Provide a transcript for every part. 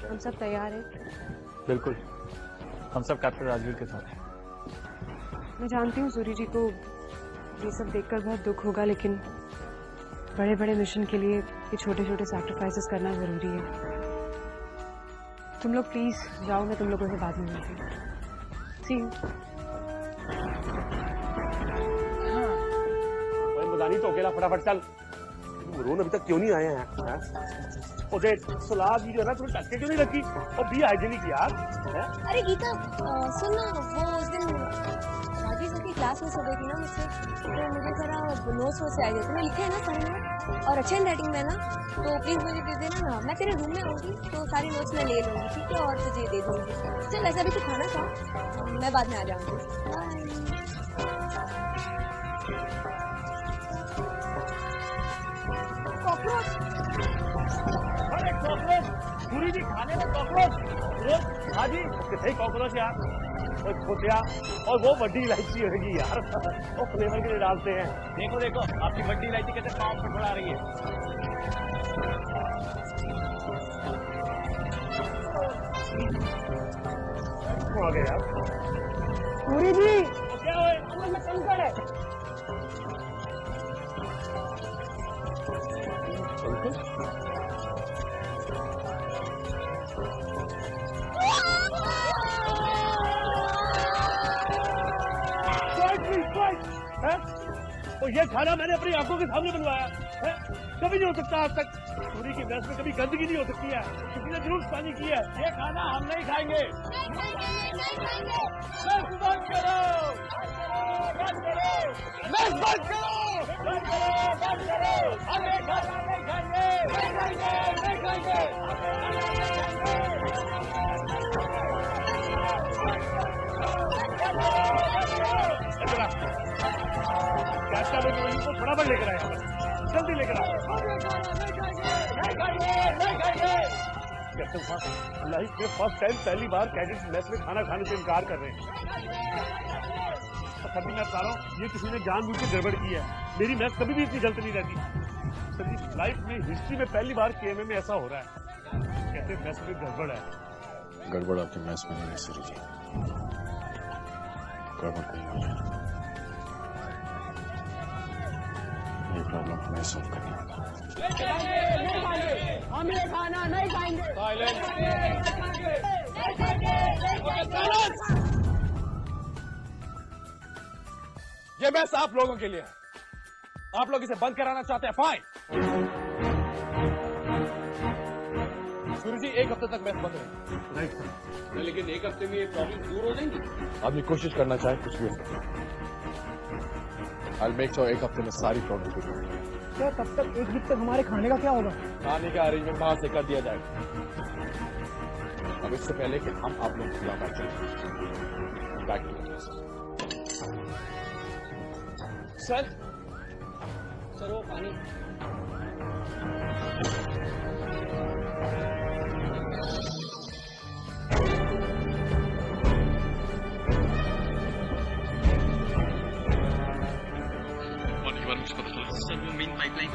हम सब तैयार हैं। बिल्कुल, हम सब कैप्टन राजवीर के साथ हैं। मैं जानती हूँ सूरी जी को ये सब देखकर बहुत दुख होगा, लेकिन बड़े बड़े मिशन के लिए ये छोटे छोटे सैक्रिफाइसेस करना जरूरी है। तुम लोग प्लीज जाओ, मैं तुम लोगों से बाद में मिलती हूँ। सी यू। मदानी तो अकेला फटाफट चल। रोहन अभी तक क्यों नहीं आए हैं? देख सलाद भी जो है ना थोड़ी ढक के क्यों नहीं रखी? और बी हाइजीनिक यार। अरे गीता सुन ना, वो उस दिन राजीव सर की क्लास मिस हो गई थी ना मुझसे, तो मुझे जरा नोट्स से आ गए थे। मैं लिखे हैं ना सारे नोट और अच्छे हैंड राइटिंग में ना, तो प्लीज मुझे दे देना ना। मैं तेरे रूम में आऊंगी तो सारी नोट्स मैं ले लूंगी, ठीक है? और तुझे दे दूंगी। चल वैसे अभी तू खाना खा, मैं बाद में आ जाऊंगी। कॉकरोच, अरे कॉकरोच, पूरी जी खाने में कॉकरोच। हाँ जी कितने कॉकरोच यार। और खोतिया और वो बड़ी इलायची होगी यार, वो फ्लेवर के लिए डालते हैं। देखो देखो आपकी बड़ी इलायची कैसे पाँव पर आ रही है। आ गए यार पूरी जी। तो क्या हुआ? अंदर में कंकड़ है। तो ये खाना मैंने अपनी आंखों के सामने बनवाया है, कभी नहीं हो सकता आज तक। पूरी की मेस में कभी गंदगी नहीं हो सकती है, किसी ने जरूर पानी की है। ये खाना हम नहीं खाएंगे। मेस बंद करो, बंद करो, मेस बंद करो, बंद करो, बंद करो। हम ये खाना नहीं खाएंगे, नहीं खाएंगे, नहीं खाएंगे। कैप्टन को फटाफट लेकर आया, जल्दी लेकर आया। कैप्टन साहब लाइफ में फर्स्ट टाइम पहली बार कैडेट्स मेस में खाना खाने से इनकार कर रहे हैं। तभी मैं बता रहा हूँ ये किसी ने जानबूझ के गड़बड़ की है। मेरी मेस कभी भी इतनी गलत नहीं रहती। सर जी लाइफ में हिस्ट्री में पहली बार केएमए में ऐसा हो रहा है। कहते मेस में गड़बड़ है। गड़बड़ आपके मैच में नहीं है सर जी, गड़बड़ कहीं और है। ये प्रॉब्लम हमें सॉल्व करना होगा। हम ये खाना नहीं खाएंगे। ये मैच आप लोगों के लिए है। आप लोग इसे बंद कराना चाहते हैं, फाइन। सूर्य जी 1 हफ्ते तक मैच बंद रहेगा। लेकिन 1 हफ्ते में ये प्रॉब्लम दूर हो जाएंगी। आदमी कोशिश करना चाहे कुछ भी हो सकता है। I'll make sure 1 हफ्ते में सारी प्रॉब्लम दूर हो जाएगी। तो तब तक 1 वीक तक हमारे खाने का क्या होगा? खाने का अरेंजमेंट वहां से कर दिया जाएगा। अब इससे पहले कि हम आप लोग खिला पाए बैक टू सर वो पानी। मुझे पता चला सर वो मेन पाइपलाइन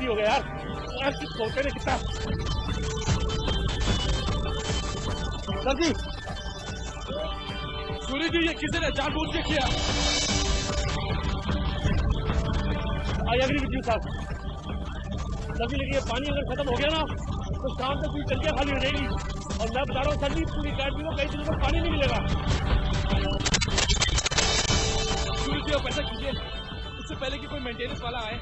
हो गया यार, ऐसी सोचे ने कितना। सर जी सूर्य जी ये किसी ने जानबूझ के किया। I agree with you sir. लेकिन ये पानी अगर खत्म हो गया ना तो शाम तक पूरी टंकियां खाली हो जाएगी। और मैं बता रहा हूँ सर जी पूरी कैंटीन को कई दिनों तक पानी नहीं मिलेगा। सूर्य जी आप ऐसा कीजिए, इससे पहले कि कोई मेंटेनेंस वाला आए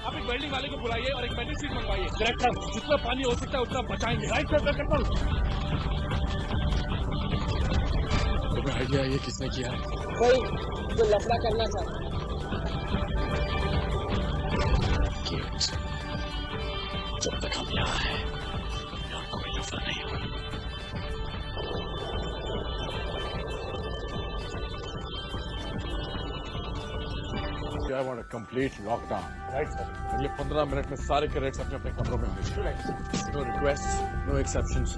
आप एक वेल्डिंग वाले को बुलाइए और एक वेल्डिंग शीट मंगवाइए। करेक्ट सर, जितना पानी हो सकता है उतना बचाएंगे। राइट सर, मैं करता हूँ। आइडिया ये किसने किया? कोई जो लफड़ा करना चाहता है। जब तक हम यहाँ हैं यहाँ कोई लफड़ा नहीं होगा। I want a complete lockdown. Right sir. अगले 15 मिनट में सारे कैडेट्स अपने अपने कमरों में होंगे। No requests, no exceptions.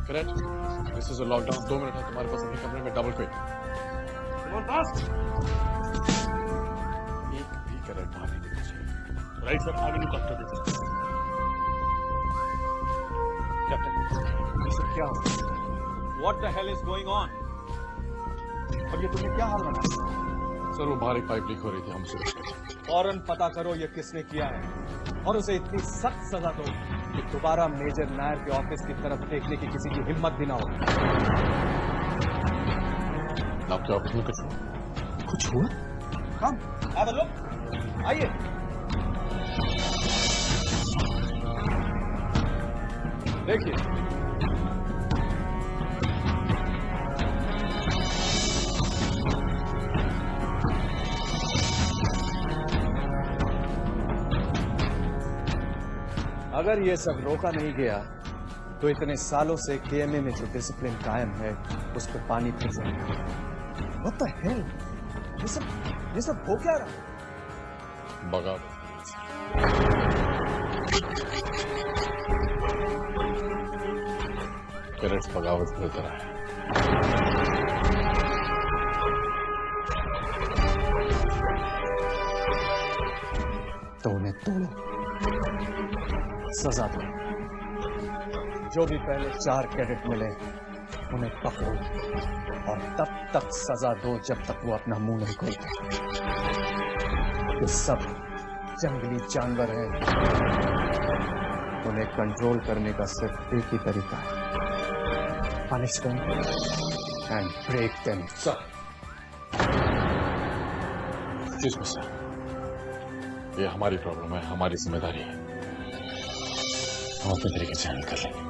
Correct? This is a lockdown. 2 minute है तुम्हारे पास अपने कमरे में डबल क्विक। एक भी कैडेट बाहर नहीं निकलना चाहिए। राइट सर, आगे लुक आफ्टर दिस। कैप्टन, ये सब क्या हो? What the hell is going on? और ये तुमने क्या हाल बनाया? सर वो बाहर एक पाइप लीक हो रही थी, हम उसे रोक रहे थे। फौरन पता करो ये किसने किया है और उसे इतनी सख्त सजा दो कि दोबारा मेजर नायर के ऑफिस की तरफ देखने की किसी की हिम्मत भी ना हो। आपके ऑफिस में कुछ हुआ? कम हैव अ लुक, आइए। देखिए अगर ये सब रोका नहीं गया तो इतने सालों से केएमए में जो डिसिप्लिन कायम है उस पर पानी फिर जाएगा। What the hell? ये सब हो क्या रहा? बगावत। कैडेट्स बगावत करते रहे। तो उन्हें तोड़ो, सजा दो। जो भी पहले 4 कैडेट मिले उन्हें पकड़ो और तब तक सजा दो जब तक वो अपना मुंह नहीं खोलते। ये सब जंगली जानवर हैं, उन्हें कंट्रोल करने का सिर्फ एक ही तरीका है, punish them and break them. Sir, excuse me sir, ये हमारी प्रॉब्लम है, हमारी जिम्मेदारी है, हम अपने तरीके से हैंडल कर लेंगे।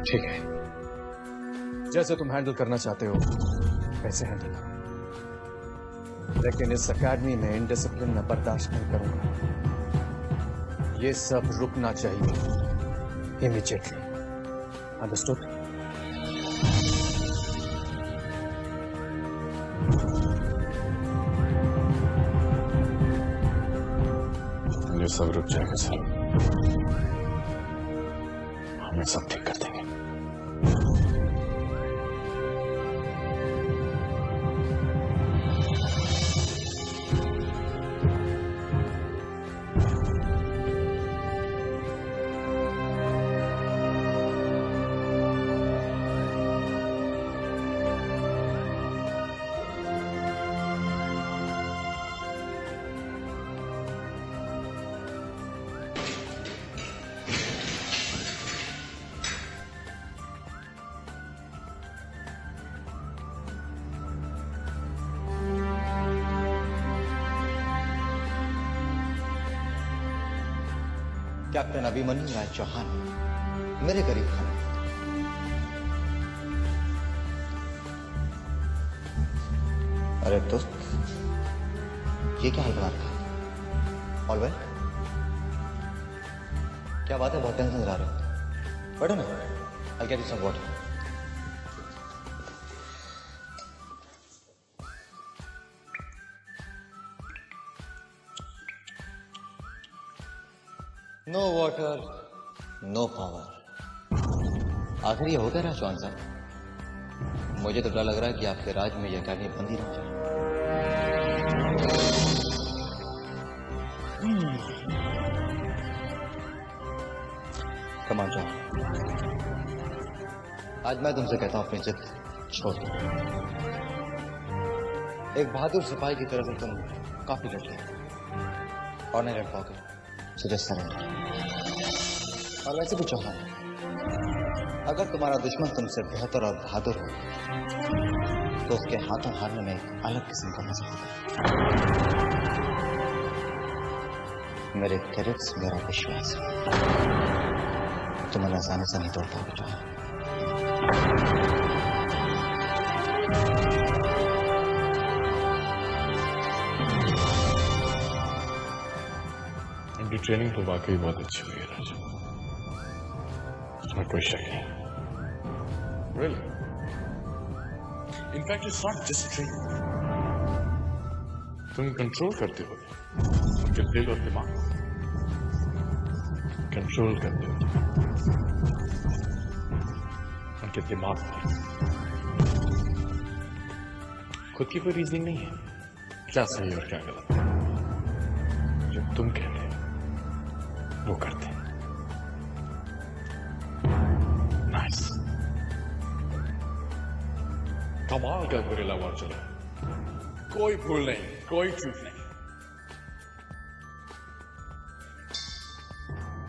ठीक है, जैसे तुम हैंडल करना चाहते हो वैसे हैंडल करो, लेकिन इस अकेडमी में इनडिसिप्लिन मैं बर्दाश्त नहीं करूंगा। ये सब रुकना चाहिए इमीडिएटली। अंडरस्टूड? ये सब रुक जाएगा सर, हम सब ठीक कर देंगे। कैप्टन अभिमन्यु राय चौहान मेरे करीब खड़े। अरे दोस्त, ये क्या हाल बना रखा है? All well? क्या बात है, बहुत टेंशन नजर आ रहे हो? बैठो ना, I get you some water. No water no power. आखिर ये हो क्या रहा है चौहान साहब? मुझे तो डर लग रहा है कि आपके राज में यह अकेडमी बंद ही ना हो जाए। कमान चौहान, आज मैं तुमसे कहता हूं अपनी जिद छोड़ दो। एक बहादुर सिपाही की तरह से तुम काफी लड़ गए और नहीं लड़ पाओगे, सुजस्ता नहीं। और वैसे भी चौहान, अगर तुम्हारा दुश्मन तुमसे बेहतर और बहादुर हो तो उसके हाथों हारने में एक अलग किस्म का मजा होगा। मेरे कैडेट्स मेरा विश्वास है, तुम आसानी से नहीं तोड़ पाओगे चौहान। इनकी ट्रेनिंग तो वाकई बहुत अच्छी हुई है राजू, उसमें कोई शक नहीं। Really? In fact, it's not just training. तुम कंट्रोल करते हो उनके दिल और दिमाग, कंट्रोल करते हो उनके दिमाग पर। खुद की कोई रीजनिंग नहीं है क्या सही और क्या गलत। जो तुम कहते हो वो करते हैं। नाइस। कमाल का गुरिल्ला वॉर चला, कोई भूल नहीं, कोई चूक नहीं।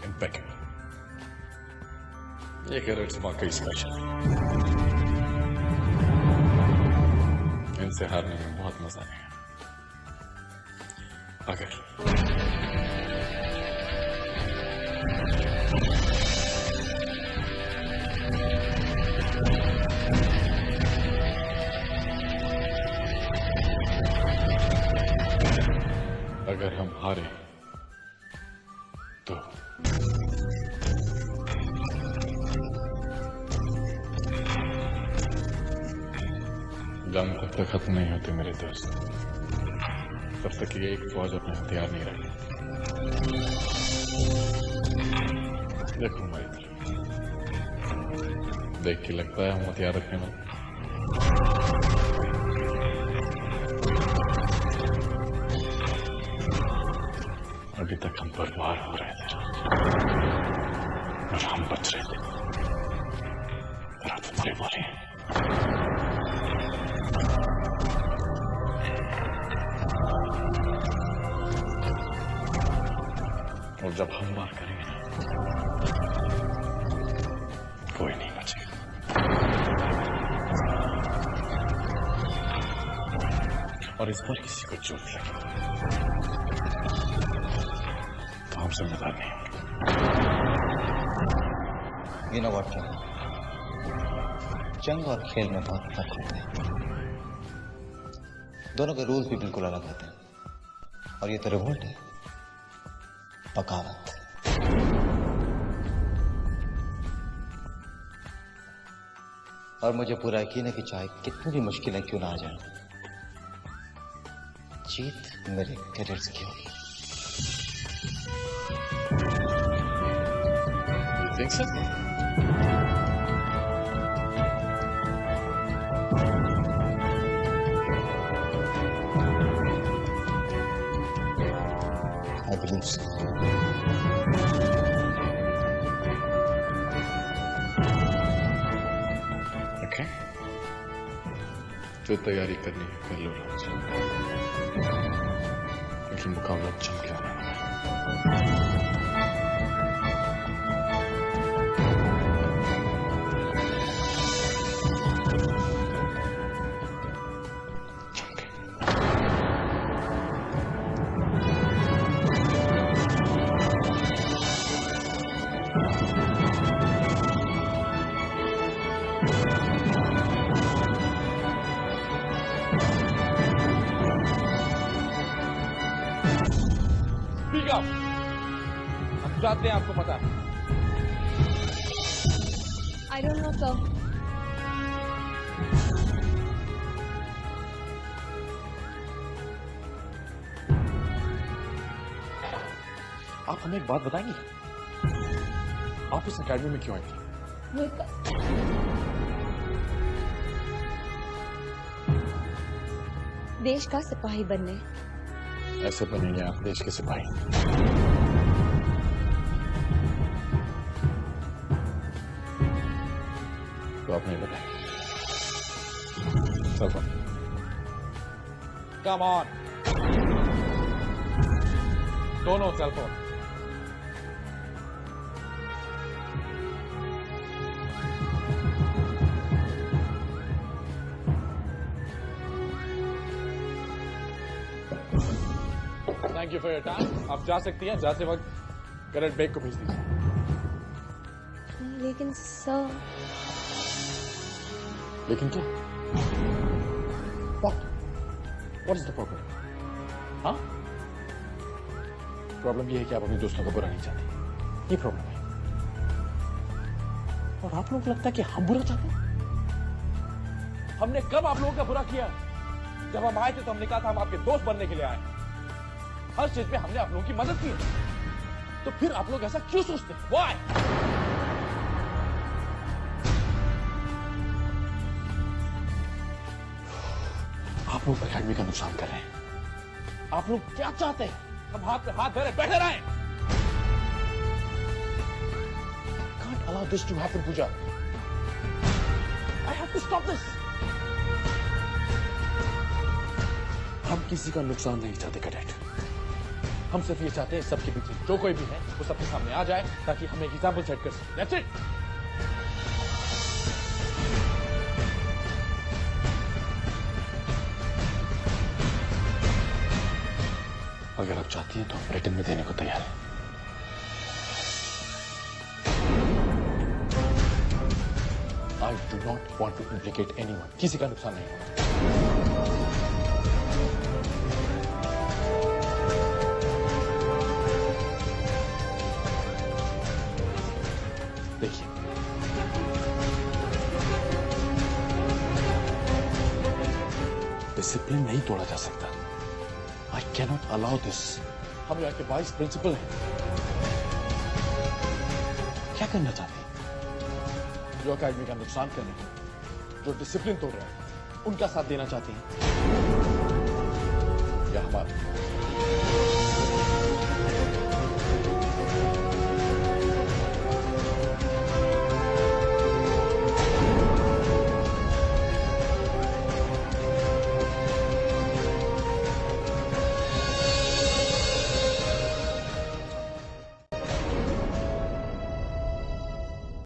इम्पेक्टेबल। ये कैरेट्स वाकई स्पेशल है, इनसे हारने में बहुत मजा आएगा। अगर हम हारे तो जंग तब तक खत्म नहीं होती मेरे दोस्त, तब तक ये एक फौज अपने हथियार नहीं रखती। देखो हमारी तरफ, देख के लगता है हम हथियार रखने वाले। अभी तक हम बर्बाद हो रहे थे और हम बच रहे थे। तुम्हारे बोले और जब हम मार करेंगे कोई नहीं बचेगा। और इस पर किसी को चोट लगे तो हम जिम्मेदार नहीं। You know what, जंग और खेल में बहुत फर्क होता है। दोनों के रूल्स भी बिल्कुल अलग होते हैं। और ये तो रिवोल्ट है, बगावत। और मुझे पूरा यकीन है कि चाहे कितनी भी मुश्किलें क्यों ना आ जाए, जीत मेरे कैडेट्स की होगी। You think so? I believe so. Okay. जो तैयारी करनी है कर लो राजा, लेकिन मुकाबला चमके आने वाला है। हम चाहते हैं आपको पता है। I don't know, sir. आप हमें एक बात बताएंगी, आप इस अकेडमी में क्यों आई थी? देश का सिपाही बनने। ऐसे बनेंगे आप देश के सिपाही। तो आप नहीं बताएं। सब Come on. दोनों cell phone. Thank you for your time. आप जा सकती हैं, जाते वक्त कैडेट बेग को भेज दीजिए। लेकिन सर लेकिन क्या? What is the problem? हाँ? प्रॉब्लम ये है कि आप अपने दोस्तों का बुरा नहीं चाहते। ये प्रॉब्लम है। और आप लोगों को लगता है कि हम बुरा चाहते हैं? हमने कब आप लोगों का बुरा किया? जब हम आए थे तो हमने कहा था हम आपके दोस्त बनने के लिए आए। हर चीज में हमने आप लोगों की मदद की। तो फिर आप लोग ऐसा क्यों सोचते हैं? Why? आप लोग अकेडमी का नुकसान कर रहे हैं। आप लोग क्या चाहते हैं? हम हाथ पे हाथ धरे बैठे रहें? Can't allow this to happen, Pooja. I have to stop this. हम किसी का नुकसान नहीं चाहते कैडेट। हम सिर्फ ये चाहते हैं सबके पीछे जो कोई भी है वो सबके सामने आ जाए ताकि हम एक एग्जाम्पल सेट कर सकें। That's it. अगर आप चाहती हैं तो हम रिटर्न में देने को तैयार हैं। I do not want to implicate anyone. किसी का नुकसान नहीं होगा। देखिए, डिसिप्लिन नहीं तोड़ा जा सकता। I cannot allow this. हम यहाँ के वाइस प्रिंसिपल हैं। क्या करना चाहते हैं? जो अकेडमी का नुकसान कर रहे हैं, जो डिसिप्लिन तोड़ रहे हैं, उनका साथ देना चाहते हैं या हमारा?